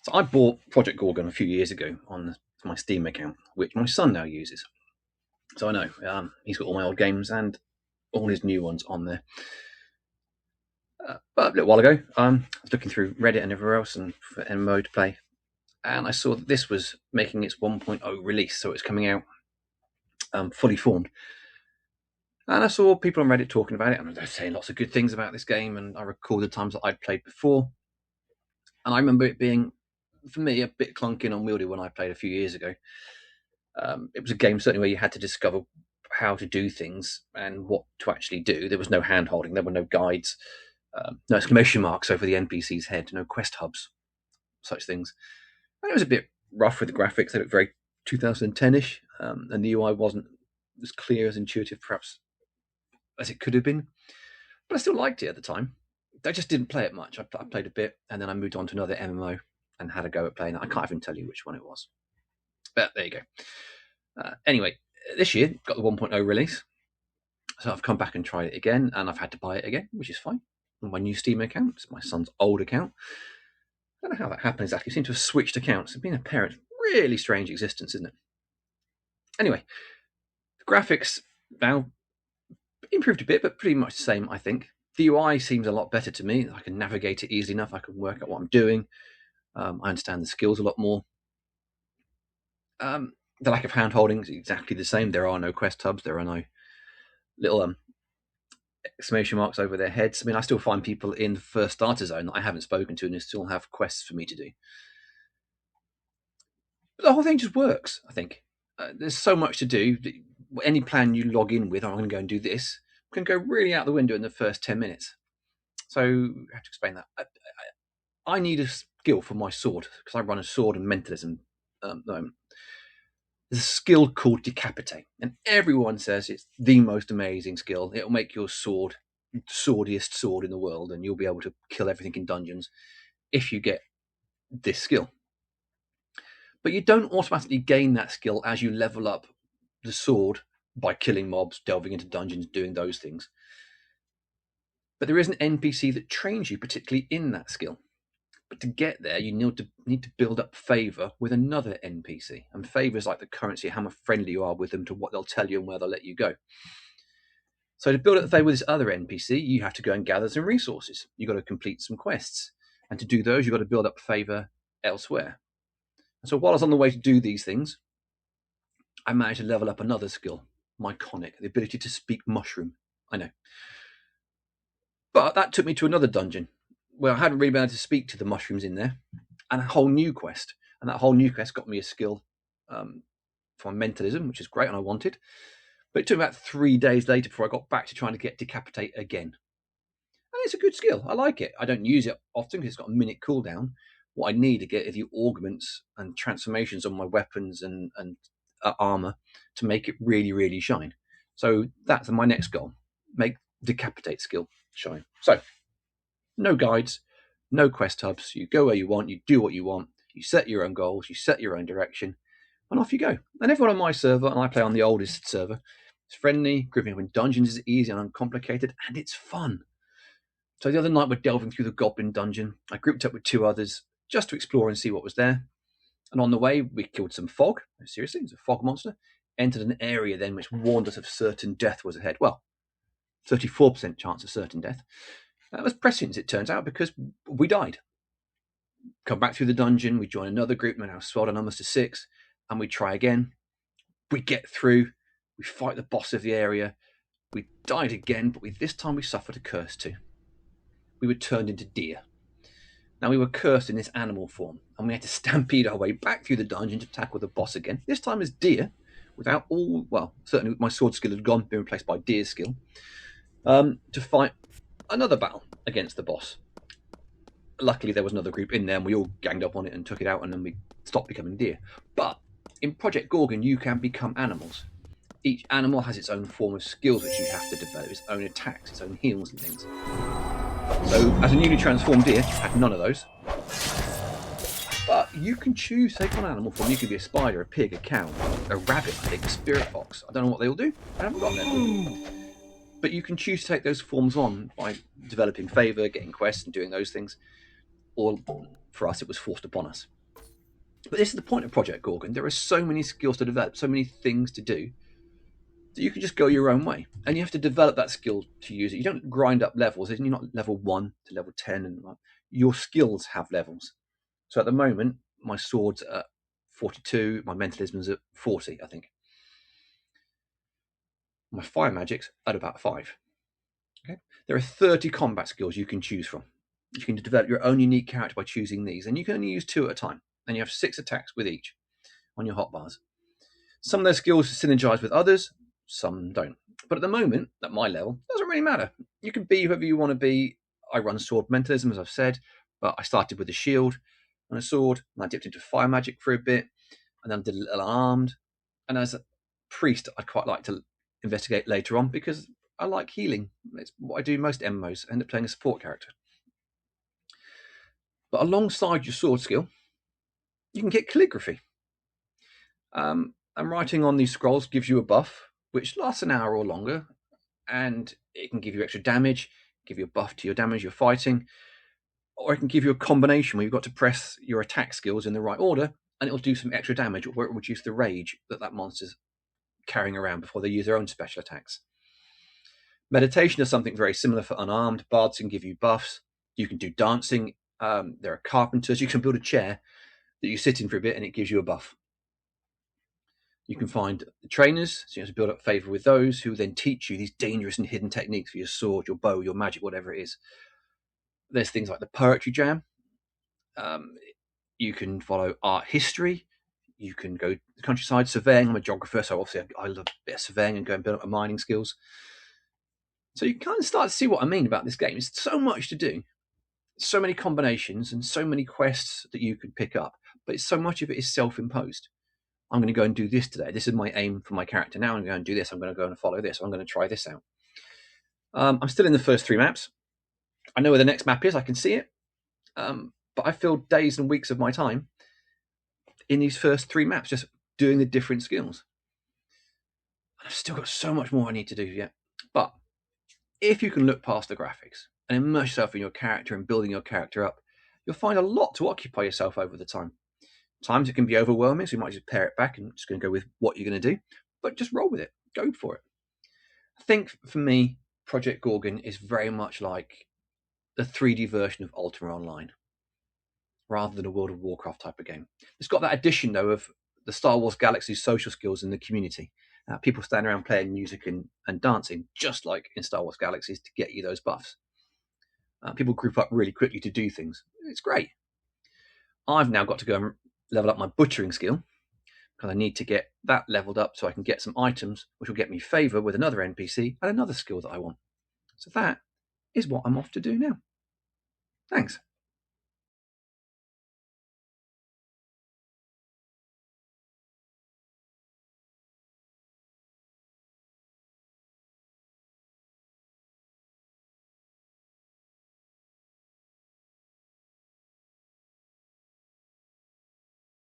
So I bought Project Gorgon a few years ago on my Steam account, which my son now uses. So I know he's got all my old games and all his new ones on there. But a little while ago, I was looking through Reddit and everywhere else and for MMO to play, and I saw that this was making its 1.0 release, so it's coming out fully formed. And I saw people on Reddit talking about it, and they're saying lots of good things about this game, and I recall the times that I'd played before. And I remember it being, for me, a bit clunky and unwieldy when I played a few years ago. It was a game certainly where you had to discover how to do things and what to actually do. There was no hand holding, there were no guides, no exclamation marks over the NPC's head, no quest hubs, such things. And it was a bit rough with the graphics. They looked very 2010-ish, and the UI wasn't as clear, as intuitive perhaps as it could have been. But I still liked it at the time. I just didn't play it much. I played a bit, and then I moved on to another MMO and had a go at playing it. I can't even tell you which one it was. But there you go. Anyway, this year got the 1.0 release, so I've come back and tried it again, and I've had to buy it again, which is fine. On my new Steam account, it's my son's old account. I don't know how that happened exactly. I seem to have switched accounts. Being a parent, really strange existence, isn't it? Anyway, the graphics now improved a bit, but pretty much the same, I think. The UI seems a lot better to me. I can navigate it easily enough. I can work out what I'm doing. I understand the skills a lot more. The lack of hand holding is exactly the same. There are no quest hubs. There are no little exclamation marks over their heads. I mean, I still find people in the first starter zone that I haven't spoken to and they still have quests for me to do. But the whole thing just works, I think. There's so much to do. Any plan you log in with, I'm going to go and do this, can go really out the window in the first 10 minutes. So I have to explain that. I need a skill for my sword because I run a sword and mentalism moment. There's a skill called Decapitate, and everyone says it's the most amazing skill. It'll make your sword the swordiest sword in the world, and you'll be able to kill everything in dungeons if you get this skill. But you don't automatically gain that skill as you level up the sword by killing mobs, delving into dungeons, doing those things. But there is an NPC that trains you particularly in that skill. But to get there, you need to build up favour with another NPC. And favour is like the currency, how much friendly you are with them to what they'll tell you and where they'll let you go. So to build up favour with this other NPC, you have to go and gather some resources. You've got to complete some quests. And to do those, you've got to build up favour elsewhere. And so while I was on the way to do these things, I managed to level up another skill, Myconic, the ability to speak mushroom. I know. But that took me to another dungeon where I hadn't really been able to speak to the mushrooms in there, and a whole new quest. And that whole new quest got me a skill for mentalism, which is great and I wanted. But it took about 3 days later before I got back to trying to get Decapitate again. And it's a good skill. I like it. I don't use it often because it's got a minute cooldown. What I need to get is the augments and transformations on my weapons and armor to make it really, really shine. So that's my next goal. Make Decapitate skill shine. So no guides, no quest hubs. You go where you want, you do what you want, you set your own goals, you set your own direction, and off you go. And everyone on my server, and I play on the oldest server, is friendly. Grouping up in dungeons is easy and uncomplicated, and it's fun. So the other night we're delving through the Goblin dungeon. I grouped up with 2 others just to explore and see what was there. And on the way, we killed some fog. Seriously, it's a fog monster. Entered an area then which warned us of certain death was ahead. Well, 34% chance of certain death. That was prescient, as it turns out, because we died. Come back through the dungeon, we join another group, and now swelled our numbers to 6, and we try again. We get through, we fight the boss of the area, we died again, but this time we suffered a curse too. We were turned into deer. Now we were cursed in this animal form, and we had to stampede our way back through the dungeon to tackle the boss again, this time as deer, without all, well, certainly my sword skill had gone, been replaced by deer skill, to fight another battle against the boss. Luckily, there was another group in there, and we all ganged up on it and took it out, and then we stopped becoming deer. But in Project Gorgon, you can become animals. Each animal has its own form of skills which you have to develop, its own attacks, its own heals and things. So, as a newly transformed deer, I had none of those. But you can choose to take on animal form. You could be a spider, a pig, a cow, a rabbit, I think, a spirit fox. I don't know what they all do. I haven't got them. But you can choose to take those forms on by developing favour, getting quests and doing those things. or for us, it was forced upon us. But this is the point of Project Gorgon. There are so many skills to develop, so many things to do, that you can just go your own way. And you have to develop that skill to use it. You don't grind up levels. You're not level 1 to level 10. And your skills have levels. So at the moment, my sword's at 42. My mentalism's at 40, I think. My fire magic's at about 5. Okay. There are 30 combat skills you can choose from. You can develop your own unique character by choosing these. And you can only use 2 at a time. And you have 6 attacks with each on your hotbars. Some of those skills synergize with others, some don't. But at the moment, at my level, it doesn't really matter. You can be whoever you want to be. I run sword mentalism, as I've said, but I started with a shield and a sword, and I dipped into fire magic for a bit, and then did a little armed. And as a priest, I'd quite like to investigate later on because I like healing. It's what I do most MMOs. I end up playing a support character. But alongside your sword skill, you can get calligraphy. And writing on these scrolls gives you a buff, which lasts an hour or longer, and it can give you extra damage, give you a buff to your damage you're fighting, or it can give you a combination where you've got to press your attack skills in the right order, and it'll do some extra damage, or it will reduce the rage that monster's carrying around before they use their own special attacks. Meditation is something very similar for unarmed. Bards can give you buffs. You can do dancing. There are carpenters. You can build a chair that you sit in for a bit, and it gives you a buff. You can find trainers, so you have to build up favor with those who then teach you these dangerous and hidden techniques for your sword, your bow, your magic, whatever it is. There's things like the poetry jam. You can follow art history. You can go to the countryside surveying. I'm a geographer, so obviously I love a bit of surveying and go and build up my mining skills. So you kind of start to see what I mean about this game. It's so much to do, so many combinations and so many quests that you can pick up, but so much of it is self-imposed. I'm going to go and do this today. This is my aim for my character now. I'm going to do this. I'm going to go and follow this. I'm going to try this out. I'm still in the first 3 maps. I know where the next map is. I can see it. But I filled days and weeks of my time in these first 3 maps, just doing the different skills. I've still got so much more I need to do yet. But if you can look past the graphics and immerse yourself in your character and building your character up, you'll find a lot to occupy yourself over the time. Times it can be overwhelming, so you might just pare it back and just going to go with what you're going to do, but just roll with it. Go for it. I think for me, Project Gorgon is very much like the 3D version of Ultima Online, rather than a World of Warcraft type of game. It's got that addition, though, of the Star Wars Galaxy's social skills in the community. People stand around playing music and dancing, just like in Star Wars Galaxies, to get you those buffs. People group up really quickly to do things. It's great. I've now got to go and level up my butchering skill, because I need to get that leveled up so I can get some items which will get me favor with another NPC and another skill that I want. So that is what I'm off to do now. Thanks.